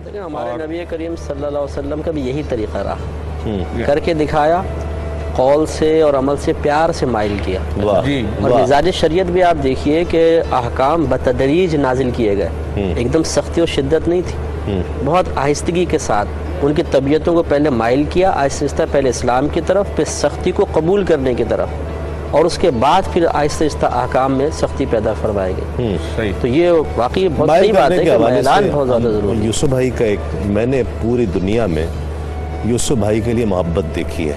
لیکن ہمارے نبی کریم صلی اللہ علیہ وسلم کا بھی یہی طریقہ رہا، کر کے دکھایا، قول سے اور عمل سے پیار سے مائل کیا۔ اور مزاج شریعت بھی آپ دیکھیے کہ احکام بتدریج نازل کیے گئے، ایک دم سختی و شدت نہیں تھی، بہت آہستگی کے ساتھ ان کی طبیعتوں کو پہلے مائل کیا، آہستہ آہستہ پہلے اسلام کی طرف، پھر سختی کو قبول کرنے کی طرف، اور اس کے بعد پھر آہستہ آہستہ احکام میں سختی پیدا فرمائے گئی۔ تو یہ واقعی بہت صحیح بات ہے کہ اعلان بہت زیادہ ضروری ہے۔ یوسف بھائی کا میں نے پوری دنیا میں یوسف بھائی کے لیے محبت دیکھی ہے،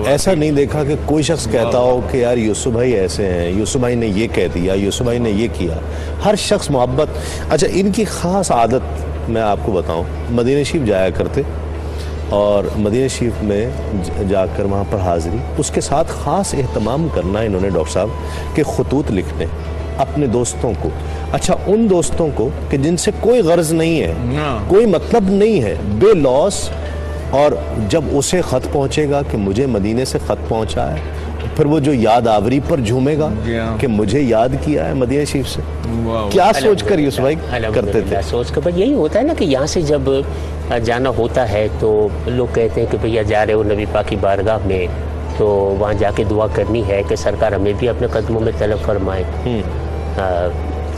ایسا نہیں دیکھا کہ کوئی شخص کہتا ہو کہ یار یوسف بھائی ایسے ہیں، یوسف بھائی نے یہ کہہ دیا، یوسف بھائی نے یہ کیا، ہر شخص محبت۔ اچھا، ان کی خاص عادت میں آپ کو بتاؤں، مدینہ شریف جایا کرتے اور مدینہ شریف میں جا کر وہاں پر حاضری، اس کے ساتھ خاص اہتمام کرنا انہوں نے ڈاکٹر صاحب کہ خطوط لکھنے اپنے دوستوں کو، اچھا ان دوستوں کو کہ جن سے کوئی غرض نہیں ہے، کوئی مطلب نہیں ہے، بے لوث، اور جب اسے خط پہنچے گا کہ مجھے مدینے سے خط پہنچا ہے، پھر وہ جو یاد آوری پر جھومے گا کہ مجھے یاد کیا ہے مدینہ شریف سے، کیا سوچ کر یوسف بھائی کرتے تھے؟ سوچ کر یہی ہوتا ہے نا کہ یہاں سے جب جانا ہوتا ہے تو لوگ کہتے ہیں کہ بھیا جا رہے ہو نبی پاک کی بارگاہ میں، تو وہاں جا کے دعا کرنی ہے کہ سرکار ہمیں بھی اپنے قدموں میں طلب فرمائے۔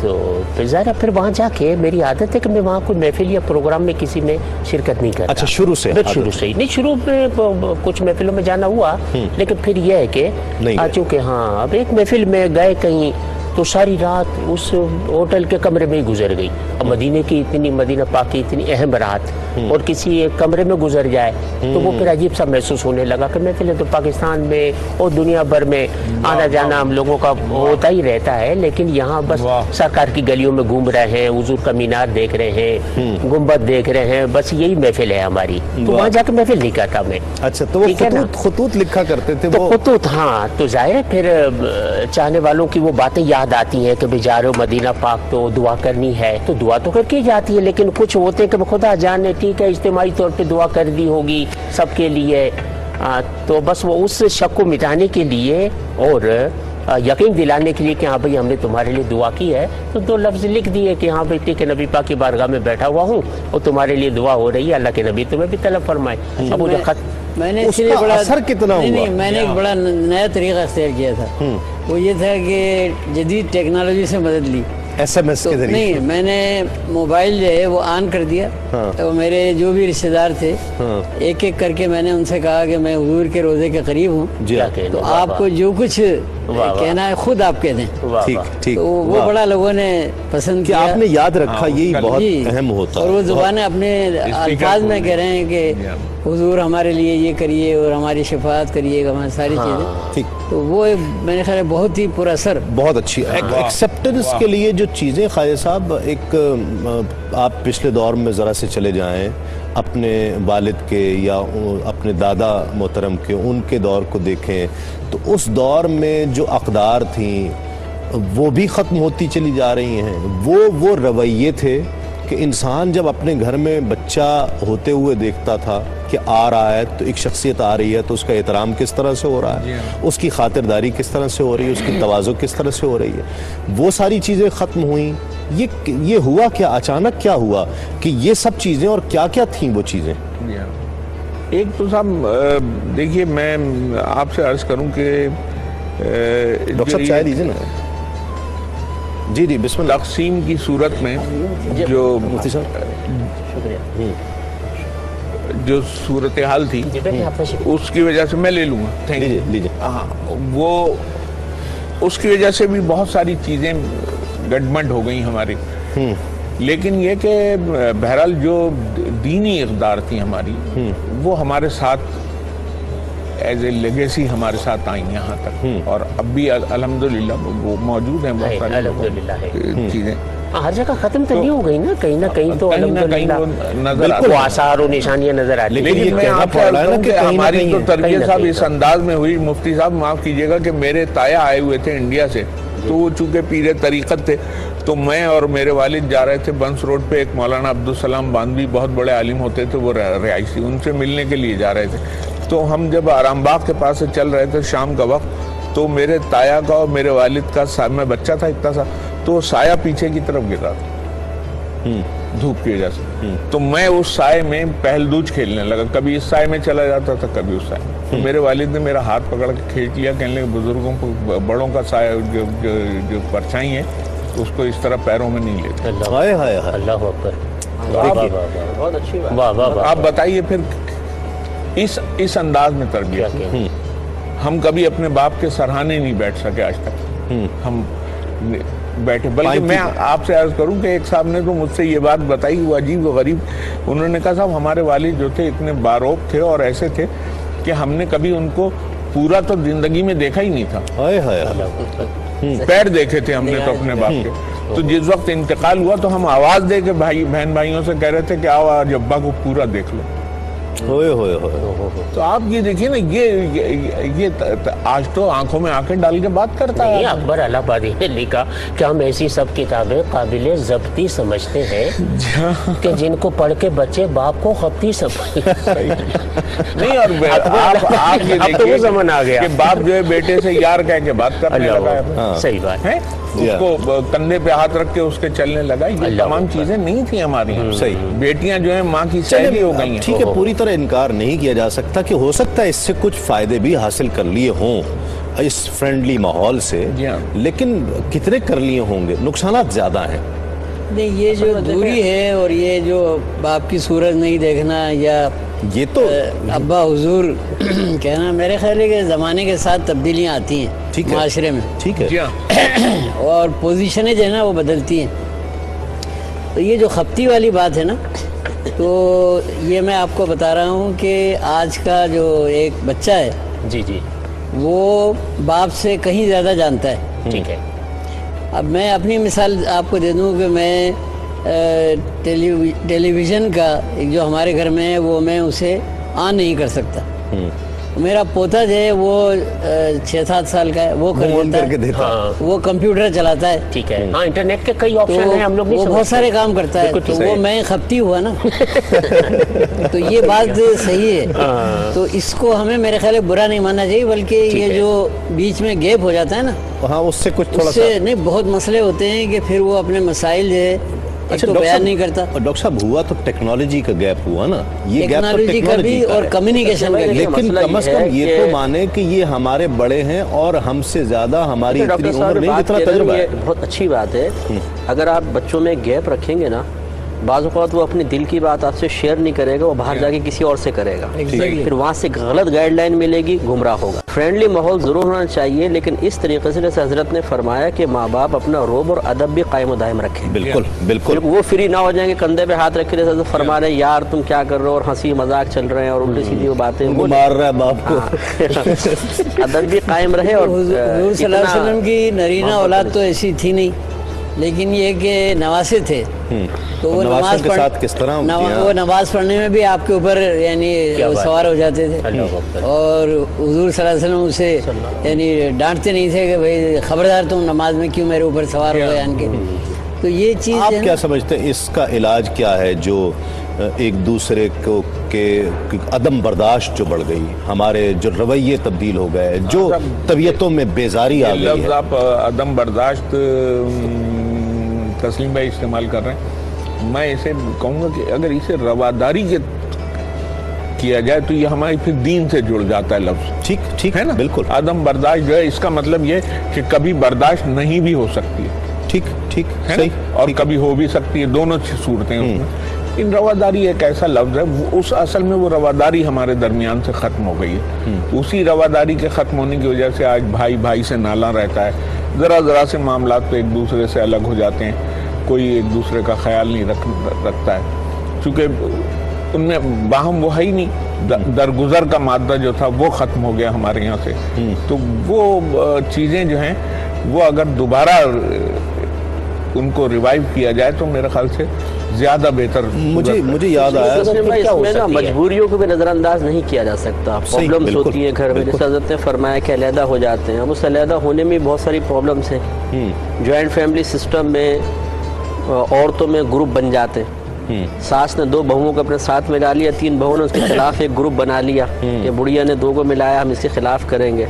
تو پھر ظاہر پھر وہاں جا کے میری عادت ہے کہ میں وہاں کوئی محفل یا پروگرام میں کسی میں شرکت نہیں کرتا۔ اچھا، شروع سے ہی نہیں، شروع میں کچھ محفلوں میں جانا ہوا، لیکن پھر یہ ہے کہ چونکہ اب ایک محفل میں گئے کہیں تو ساری رات اس ہوٹل کے کمرے میں ہی گزر گئی۔ اب مدینہ پاک کی اتنی اہم رات اور کسی ایک کمرے میں گزر جائے تو وہ پھر عجیب سا محسوس ہونے لگا کہ محفلیں تو پاکستان میں اور دنیا بھر میں آنا جانا ہم لوگوں کا ہوتا ہی رہتا ہے، لیکن یہاں بس سرکار کی گلیوں میں گھوم رہے ہیں، حضور کا مینار دیکھ رہے ہیں، گنبد دیکھ رہے ہیں، بس یہی محفل ہے ہماری۔ تو وہاں جا کے محفل نہیں کرتا میں۔ اچھا، تو وہ خطوط لکھا کرتے تھے وہ خطوط؟ ہاں، تو ظاہر ہے پھر چاہنے والوں کی وہ باتیں یاد آتی ہیں کہ جا رہے ہو مدینہ پاک تو دعا کرنی ہے، تو دعا تو کر کی جاتی ہے، لیکن کچھ ہوتے ہیں کہ خدا جانے ٹھیک ہے اجتماعی طور پہ دعا کر دی ہوگی سب کے لیے، تو بس وہ اس شک کو مٹانے کے لیے اور یقین دلانے کے لیے کہ ہاں بھائی ہم نے تمہارے لیے دعا کی ہے، تو 2 لفظ لکھ دیے کہ ہاں بھائی ٹھیک ہے نبی پاک کی بارگاہ میں بیٹھا ہوا ہوں اور تمہارے لیے دعا ہو رہی ہے، اللہ کے نبی تمہیں بھی طلب فرمائے۔ اب مجھے خط میں نے اس کا اثر کتنا ہوا؟ نہیں، میں نے ایک بڑا نیا طریقہ اختیار کیا تھا، وہ یہ تھا کہ جدید ٹیکنالوجی سے مدد لی۔ SMS کے ذریعے؟ نہیں، میں نے موبائل جو ہے وہ آن کر دیا، تو میرے جو بھی رشتہ دار تھے ایک ایک کر کے میں نے ان سے کہا کہ میں حضور کے روزے کے قریب ہوں، تو آپ کو جو کچھ کہنا ہے خود آپ کہہ دیں۔ تو وہ بڑا لوگوں نے پسند کیا، آپ نے یاد رکھا، یہی بہت اہم ہوتا ہے، اور وہ زبانیں اپنے الفاظ میں کہہ رہے ہیں کہ حضور ہمارے لیے یہ کریے اور ہماری شفاعت کریے گا، ہماری ساری چیزیں۔ تو وہ میں نے خیال بہت ہی پر اثر، بہت اچھی ایکسیپٹنس کے لیے جو چیزیں خواجہ صاحب، ایک آپ پچھلے دور میں ذرا سے چلے جائیں، اپنے والد کے یا اپنے دادا محترم کے، ان کے دور کو دیکھیں تو اس دور میں جو اقدار تھیں وہ بھی ختم ہوتی چلی جا رہی ہیں۔ وہ رویے تھے کہ انسان جب اپنے گھر میں بچہ ہوتے ہوئے دیکھتا تھا کہ آ رہا ہے تو ایک شخصیت آ رہی ہے تو اس کا احترام کس طرح سے ہو رہا ہے، اس کی خاطرداری کس طرح سے ہو رہی ہے، اس کی تواضع کس طرح سے ہو رہی ہے، وہ ساری چیزیں ختم ہوئیں۔ یہ ہوا کیا، اچانک کیا ہوا کہ یہ سب چیزیں، اور کیا کیا تھیں وہ چیزیں؟ ایک تو صاحب دیکھیے، میں آپ سے عرض کروں کہ ڈاکٹر صاحب چائے دیجیے نا۔ جی بسم اللہ۔ تقسیم کی صورت میں جو مفتی صاحب جو صورتحال تھی اس کی وجہ سے میں لے لوں گا، لیجیے۔ وہ اس کی وجہ سے بھی بہت ساری چیزیں گڈمنڈ ہو گئی ہماری، لیکن یہ کہ بہرحال جو دینی اقدار تھی ہماری وہ ہمارے ساتھ ایز اے لیگیسی ہمارے ساتھ آئیں یہاں تک، اور اب بھی الحمدللہ وہ موجود ہیں بہت ساری چیزیں۔ ہر جگہ ختم تو نہیں ہو گئی نا، کہیں نہ کہیں تو بالکل آثار و نشانیاں نظر آتی ہیں۔ لیکن میں آپ کو بتاؤں ہوں کہ ہماری تو تربیت صاحب اس انداز میں ہوئی، مفتی صاحب معاف کیجئے گا کہ میرے تایا آئے ہوئے تھے انڈیا سے، تو وہ چونکہ پیر طریقت تھے، تو میں اور میرے والد جا رہے تھے بنس روڈ پہ، ایک مولانا عبدالسلام باندوی بہت بڑے عالم ہوتے تھے، وہ رہائشی، ان سے ملنے کے لیے جا رہے تھے۔ تو ہم جب آرام باغ کے پاس سے چل رہے تھے شام کا وقت، تو میرے تایا کا اور میرے والد کا، میں بچہ تھا اتنا سا، تو سایہ پیچھے کی طرف گر رہا تھا، धूप की वजह से। तो मैं उस साए में पहलदूज खेलने लगा, कभी इस साए में चला जाता था, कभी उस साए में। तो मेरे वालिद ने मेरा हाथ पकड़ के खींच लिया, कहने लगे बुजुर्गों को बड़ों का साया जो परछाई है उसको इस तरह पैरों में नहीं लेते। अल्लाह अकबर, बहुत अच्छी बात। वाह वाह। आप बताइए फिर इस अंदाज में तरबियत, हम कभी अपने बाप के सराहने नहीं बैठ सके आज तक, हम बैठे। बल्कि मैं आपसे अर्ज करूं कि एक साहब ने तो मुझसे ये बात बताई, वो अजीब व गरीब। उन्होंने कहा साहब हमारे वालिद जो थे इतने बारोब थे और ऐसे थे कि हमने कभी उनको पूरा तो जिंदगी में देखा ही नहीं था। पैर देखे थे हमने तो अपने बाप के। तो जिस वक्त इंतकाल हुआ तो हम आवाज दे के बहन भाइयों से कह रहे थे कि आओ आज अब्बा को पूरा देख लो। तो आप ये देखिए ना, ये आज तो आंखों में आंखें डाल के बात करता है। अकबर इलाहाबादी ने लिखा कि हम ऐसी सब किताबें काबिले ज़ब्ती समझते हैं कि जिनको पढ़ के बच्चे बाप को खपती समझ नहीं। और आप ये देखिए ज़माना आ गया कि बाप जो है बेटे से यार कह के बात करने लगा है। सही बात है, उसको कंधे पे हाथ रख के उसके चलने लगा। ये तमाम चीजें नहीं थी हमारी। सही, बेटियां जो है माँ की सहेली हो गई हैं। ठीक है, पूरी तरह इनकार नहीं किया जा सकता कि हो सकता है इससे कुछ फायदे भी हासिल कर लिए हों इस फ्रेंडली माहौल से, लेकिन कितने कर लिए होंगे, नुकसानात ज्यादा हैं। नहीं, ये जो दूरी है और ये जो बाप की सूरत नहीं देखना या ये तो अब्बा हुजूर कहना, मेरे ख्याल है कि ज़माने के साथ तब्दीलियाँ आती हैं माशरे में। ठीक है। और पोजीशनें जो है ना वो बदलती हैं। तो ये जो खपती वाली बात है ना, तो ये मैं आपको बता रहा हूँ कि आज का जो एक बच्चा है जी जी, वो बाप से कहीं ज़्यादा जानता है। ठीक है। अब मैं अपनी मिसाल आपको दे दूँ कि मैं टेलीविज़न का जो हमारे घर में है वो मैं उसे ऑन नहीं कर सकता। मेरा पोता जो है वो 6-7 साल का है, वो कर देता है। वो कंप्यूटर चलाता है। ठीक है। हाँ, इंटरनेट के कई ऑप्शन हैं, हम लोग नहीं वो बहुत सारे काम करता है। तो वो मैं खपती हुआ ना तो ये बात सही है। तो इसको हमें मेरे ख्याल बुरा नहीं मानना चाहिए, बल्कि ये जो बीच में गैप हो जाता है ना, हाँ, उससे कुछ थोड़ा सा नहीं, बहुत मसले होते हैं कि फिर वो अपने मसाइल जो है तो बयान नहीं करता। डॉक्टर साहब, हुआ तो टेक्नोलॉजी का गैप हुआ ना, ये गैप तो टेक्नोलॉजी का भी और कम्युनिकेशन का, लेकिन कम से कम ये तो माने कि ये हमारे बड़े हैं और हमसे ज्यादा हमारी इतनी उम्र नहीं, इतना तजुर्बा है। बहुत अच्छी बात है। अगर आप बच्चों में गैप रखेंगे ना, बाज़ औक़ात वो अपने दिल की बात आपसे शेयर नहीं करेगा, वो बाहर जाके किसी और से करेगा। फिर वहाँ से गलत गाइडलाइन मिलेगी, गुमराह होगा। फ्रेंडली माहौल ज़रूर होना चाहिए, लेकिन इस तरीके से जैसे हज़रत ने फरमाया कि माँ बाप अपना रोब और अदब भी कायम दायम रखें। बिल्कुल बिल्कुल। वो फ्री ना हो जाएंगे, कंधे पे हाथ रखे जैसे फरमा रहे यार तुम क्या कर रहे हो, और हंसी मजाक चल रहे हैं और उल्टी सीधी वो बातें वो मार रहा है बाप को। अदब भी कायम रहे। और हुज़ूर सल्लल्लाहु अलैहि वसल्लम की नरीना औलाद तो ऐसी थी नहीं, लेकिन ये कि नवासे थे, तो वो नमाज वो नमाज पढ़ने में भी आपके ऊपर यानी सवार हो जाते थे। और हुजूर सल्लल्लाहु अलैहि वसल्लम उसे यानी डांटते नहीं थे कि भाई खबरदार तुम नमाज में क्यों मेरे ऊपर सवार हो गए आनके। तो ये चीज़ आप क्या समझते हैं, इसका इलाज क्या है जो एक दूसरे को के अदम बर्दाश्त जो बढ़ गई, हमारे जो रवैये तब्दील हो गए, जो तबीयतों में बेजारी आ गई है? आप अदम बर्दाश्त तस्लीम भाई इस्तेमाल कर रहे हैं, मैं इसे कहूँगा कि अगर इसे रवादारी के किया जाए तो ये हमारे फिर दीन से जुड़ जाता है लफ्ज़। ठीक है ना, बिल्कुल। अदम बर्दाश्त जो है इसका मतलब ये कि कभी बर्दाश्त नहीं भी हो सकती है। ठीक है सही, और कभी हो भी सकती है, दोनों सूरतें उसमें। इन रवादारी एक ऐसा लफ्ज़ है, उस असल में वो रवादारी हमारे दरमियान से ख़त्म हो गई है। उसी रवादारी के ख़त्म होने की वजह से आज भाई भाई से नाला रहता है, ज़रा से मामलात पे एक दूसरे से अलग हो जाते हैं, कोई एक दूसरे का ख्याल नहीं रखता है, चूँकि उनमें बाहम वो है ही नहीं। दरगुजर का मादा जो था वो ख़त्म हो गया हमारे यहाँ से। तो वो चीज़ें जो हैं वो अगर दोबारा उनको रिवाइव किया जाए तो मेरे ख्याल से ज़्यादा बेहतर। मुझे याद आया इसमें ना मजबूरियों को भी नज़रअंदाज नहीं किया जा सकता। प्रॉब्लम्स होती हैं घर में, जैसे हज़रत ने फरमाया कि अलहदा हो जाते हैं। अब उस अलहदा होने में बहुत सारी प्रॉब्लम्स हैं। जॉइंट फैमिली सिस्टम में औरतों में ग्रुप बन जाते हैं, सास ने 2 बहुओं को अपने साथ मिला लिया, 3 बहुओं ने उसके खिलाफ एक ग्रुप बना लिया कि बुढ़िया ने 2 को मिलाया, हम इसके खिलाफ करेंगे।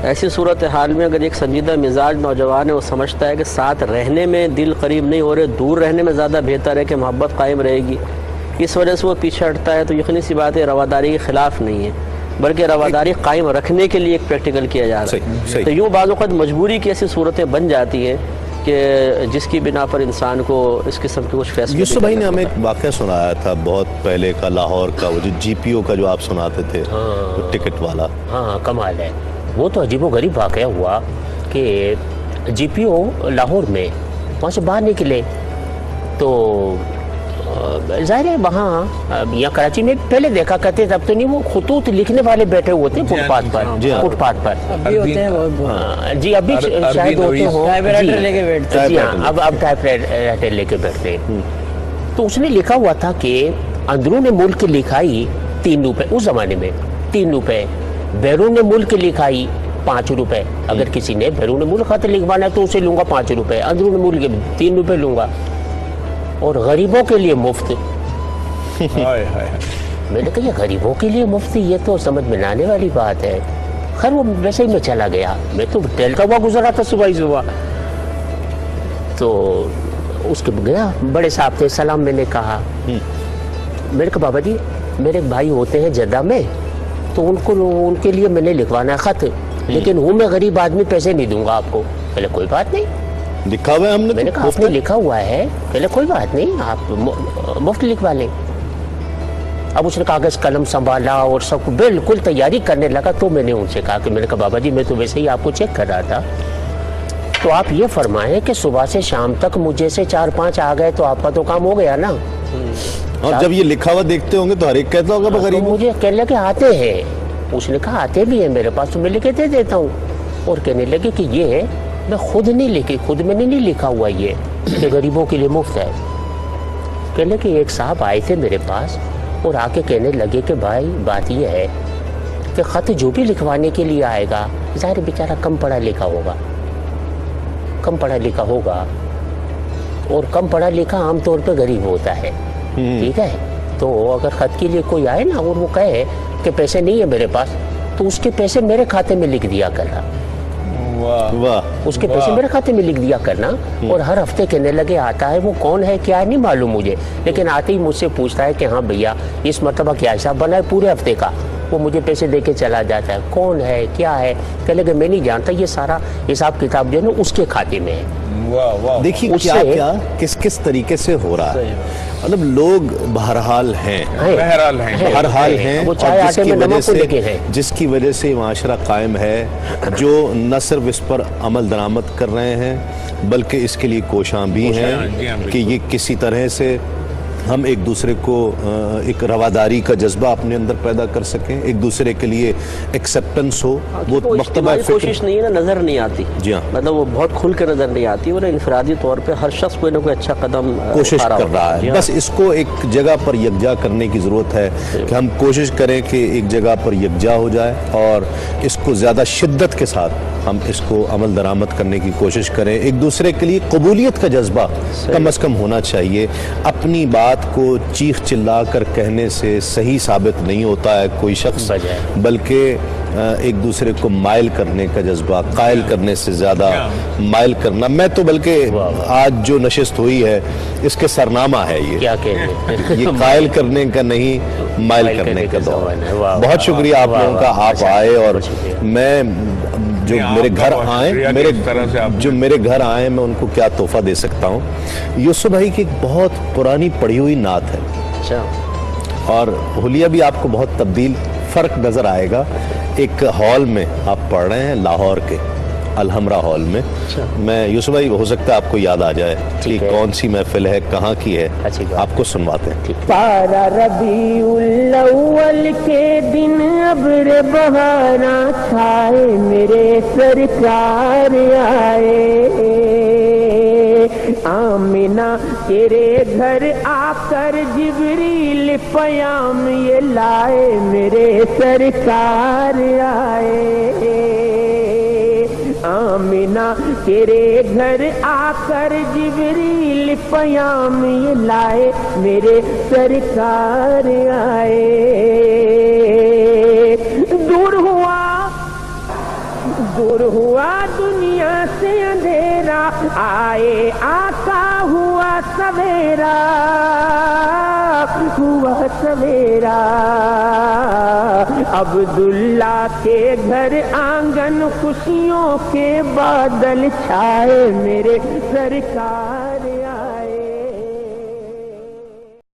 ऐसी सूरत हाल में अगर एक संजीदा मिजाज नौजवान है, वो समझता है कि साथ रहने में दिल करीब नहीं हो रहे, दूर रहने में ज़्यादा बेहतर है कि मोहब्बत कायम रहेगी, इस वजह से वो पीछे हटता है, तो यकीनी सी बात है रवादारी के खिलाफ नहीं है, बल्कि रवादारी कायम रखने के लिए एक प्रैक्टिकल किया जा रहा है। तो यूँ बाज़ वक़्त मजबूरी की ऐसी सूरतें बन जाती हैं कि जिसकी बिना पर इंसान को इस किस्म के कुछ फैसले। यूसुफ भाई ने हमें एक वाक़या सुनाया था बहुत पहले का, लाहौर का, वो जो GPO का जो आप सुनाते थे, तो टिकट वाला। हाँ कमाल है, वो तो अजीबोगरीब वाक़या हुआ कि GPO लाहौर में वहाँ से बाहर निकले तो ज़ाहिर है वहाँ यहाँ कराची में पहले देखा करते थे, अब तो नहीं, वो खतूत लिखने वाले बैठे हुए थे फुटपाथ पर, फुटपाथ पर अभी होते हैं जी, अभी शायद होते हो टाइपराइटर लेके बैठते जी, हाँ अब टाइपराइटर लेके बैठते हैं। तो उसने लिखा हुआ था कि अंदरून मुल्क की लिखाई 3 रुपए, उस जमाने में 3 रुपए, बैरून मुल्क की लिखाई 5 रुपए। अगर किसी ने बैरून मुल्क खाते लिखवाना है तो उसे लूंगा 5 रुपए, अंदरून मुल्क के 3 रुपए लूंगा, और गरीबों के लिए मुफ्त। मैंने कहा ये गरीबों के लिए मुफ्त, ये तो समझ में आने वाली बात है। खैर वो वैसे ही मैं चला गया, मैं तो टहलता हुआ गुजरा था सुबह ही सुबह, तो उसके गया, बड़े साहब थे, सलाम मैंने कहा। मेरे कहा बाबा जी मेरे भाई होते हैं जद्दा में, तो उनके लिए मैंने लिखवाना खत, लेकिन हूँ मैं गरीब आदमी, पैसे नहीं दूंगा आपको। पहले कोई बात नहीं, लिखा हुआ है हमने, मैंने कहा आपने लिखा हुआ है, पहले कोई बात नहीं, आप मुफ्त लिखवा लें। अब उसने कागज कलम संभाला और सब बिल्कुल तैयारी करने लगा, तो मैंने उनसे कहा कि मैंने कहा बाबा जी मैं तो वैसे ही आपको चेक कर रहा था, तो आप ये फरमाएं कि सुबह से शाम तक मुझे से 4-5 आ गए तो आपका तो काम हो गया ना। और जब ये लिखा हुआ देखते होंगे तो हर एक कहता होगा गरीब, तो मुझे कहने लगे आते हैं, उसने कहा आते भी हैं मेरे पास, तो मैं लिख के दे देता हूँ। और कहने लगे कि ये मैं खुद नहीं लिखी, खुद मैंने नहीं लिखा हुआ ये कि गरीबों के लिए मुफ्त है। कहने कि एक साहब आए थे मेरे पास और आके कहने लगे कि भाई बात ये है कि ख़त जो भी लिखवाने के लिए आएगा, ज़ाहिर बेचारा कम पढ़ा लिखा होगा, कम पढ़ा लिखा होगा, और कम पढ़ा लिखा आमतौर पे गरीब होता है, ठीक है। तो अगर ख़त के लिए कोई आए ना और वो कहे कि पैसे नहीं है मेरे पास, तो उसके पैसे मेरे खाते में लिख दिया करना, वाह, उसके पैसे मेरे खाते में लिख दिया करना। और हर हफ्ते कहने लगे आता है, वो कौन है क्या है नहीं मालूम मुझे, लेकिन आते ही मुझसे पूछता है कि हाँ भैया इस मरतबा क्या हिसाब बना है पूरे हफ्ते का, वो मुझे पैसे दे के चला जाता है, कौन है क्या है। कह लगे मैं नहीं जानता, ये सारा हिसाब किताब जो है ना उसके खाते में है। देखिए क्या क्या किस किस तरीके से हो रहा है, मतलब लोग बहरहाल हैं, बहरहाल हैं, और जिसकी वजह से माशरा कायम है, जो न सिर्फ इस पर अमल दरामद कर रहे हैं बल्कि इसके लिए कोशां भी हैं कि ये किसी तरह से हम एक दूसरे को एक रवादारी का जज्बा अपने अंदर पैदा कर सकें, एक दूसरे के लिए एक्सेप्टेंस हो। वो मकतबा कोशिश नहीं है ना, नजर नहीं आती, जी हाँ, मतलब वो बहुत खुल कर नजर नहीं आती, वो ना इनफरादी तौर पे हर शख्स कोई ना कोई अच्छा कदम कोशिश कर रहा है। बस इसको एक जगह पर यकजा करने की जरूरत है कि हम कोशिश करें कि एक जगह पर यकजा हो जाए और इसको ज्यादा शिद्दत के साथ हम इसको अमल दरामद करने की कोशिश करें। एक दूसरे के लिए कबूलियत का जज्बा कम अज कम होना चाहिए। अपनी बात को चीख चिल्ला कर कहने से सही साबित नहीं होता है कोई शख्स, बल्कि एक दूसरे को माइल करने का जज्बा, कायल करने से ज्यादा माइल करना। मैं तो बल्कि आज जो नशिस्त हुई है इसके सरनामा है ये, क्या ये कायल करने का नहीं माइल करने का दौर है। बहुत शुक्रिया आप लोगों का, आप आए और मैं जो मेरे घर आए, मेरे घर आए मैं उनको क्या तोहफा दे सकता हूँ। यूसुफ भाई की एक बहुत पुरानी पढ़ी हुई नात है, अच्छा, और हुलिया भी आपको बहुत तब्दील फर्क नजर आएगा। एक हॉल में आप पढ़ रहे हैं, लाहौर के अलहमरा हॉल में। अच्छा। मैं यूसुफ भाई हो सकता है आपको याद आ जाए कि कौन सी महफिल है, कहाँ की है, आपको सुनवाते हैं। पारा रबीउल अव्वल के दिन अब्र बहाना छाए, मेरे सरकार आए, आमिना तेरे घर आकर जिब्रील पयाम ये लाए, मेरे सरकार आए, आमिना تیرے گھر آ کر جبریل پیام یہ لائے میرے سرکار آئے دور ہوا دنیا سے اندھیرا آئے آقا ہوا سویرا عبداللہ کے گھر آنگن خوشیوں کے بادل چھائے میرے سرکار